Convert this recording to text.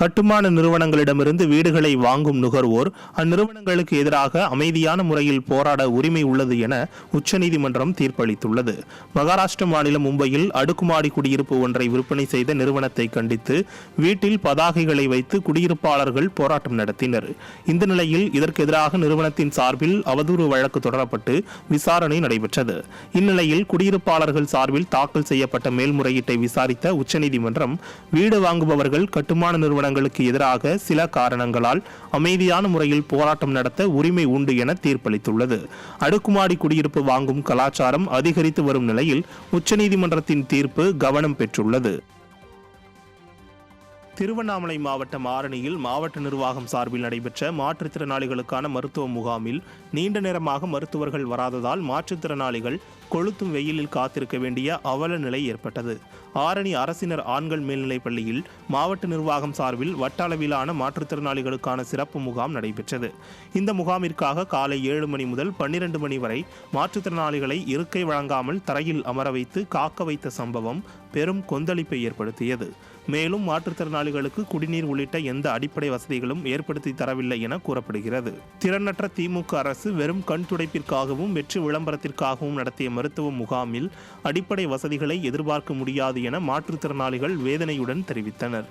கட்டுமான நிறுவனங்களிடமிருந்து வீடுகளை வாங்கும் நுகர்வோர் அந்நிறுவனங்களுக்கு எதிராக அமைதியான முறையில் போராட உரிமை உள்ளது என உச்சநீதிமன்றம் தீர்ப்பளித்துள்ளது. மகாராஷ்டிர மாநிலம் மும்பையில் அடுக்குமாடி குடியிருப்பு ஒன்றை விற்பனை செய்த நிறுவனத்தை கண்டித்து வீட்டில் பதாகைகளை வைத்து குடியிருப்பாளர்கள் போராட்டம் நடத்தினர். இந்த நிலையில் இதற்கு எதிராக நிறுவனத்தின் சார்பில் அவதூறு வழக்கு தொடரப்பட்டு விசாரணை நடைபெற்றது. இந்நிலையில் குடியிருப்பாளர்கள் சார்பில் தாக்கல் செய்யப்பட்ட மேல்முறையீட்டை விசாரித்த உச்சநீதிமன்றம் வீடு வாங்குபவர்கள் கட்டுமான நிறுவனங்களுக்கு எதிராக சில காரணங்களால் அமைதியான முறையில் போராட்டம் நடத்த உரிமை உண்டு என தீர்ப்பளித்துள்ளது. அடுக்குமாடி குடியிருப்பு வாங்கும் கலாச்சாரம் அதிகரித்து வரும் நிலையில் உச்சநீதிமன்றத்தின் தீர்ப்பு கவனம் பெற்றுள்ளது. திருவண்ணாமலை மாவட்டம் ஆரணியில் மாவட்ட நிர்வாகம் சார்பில் நடைபெற்ற மாற்றுத்திறனாளிகளுக்கான மருத்துவ முகாமில் நீண்ட நேரமாக மருத்துவர்கள் வராததால் மாற்றுத்திறனாளிகள் கொளுத்தும் வெயிலில் காத்திருக்க வேண்டிய அவல நிலை ஏற்பட்டது. ஆரணி அரசினர் ஆண்கள் மேல்நிலைப் பள்ளியில் மாவட்ட நிர்வாகம் சார்பில் வட்ட அளவிலான மாற்றுத்திறனாளிகளுக்கான சிறப்பு முகாம் நடைபெற்றது. இந்த முகாமிற்காக காலை 7 மணி முதல் 12 மணி வரை மாற்றுத்திறனாளிகளை இருக்கை வழங்காமல் தரையில் அமர வைத்து காக்க வைத்த சம்பவம் பெரும் கொந்தளிப்பை ஏற்படுத்தியது. மேலும் மாற்றுத்திறனாளிகளுக்கு குடிநீர் உள்ளிட்ட எந்த அடிப்படை வசதிகளும் ஏற்படுத்தி தரவில்லை என கூறப்படுகிறது. திறனற்ற திமுக அரசு வெறும் கண் துடைப்பிற்காகவும் வெற்றி விளம்பரத்திற்காகவும் நடத்திய மருத்துவ முகாமில் அடிப்படை வசதிகளை எதிர்பார்க்க முடியாது என மாற்றுத்திறனாளிகள் வேதனையுடன் தெரிவித்தனர்.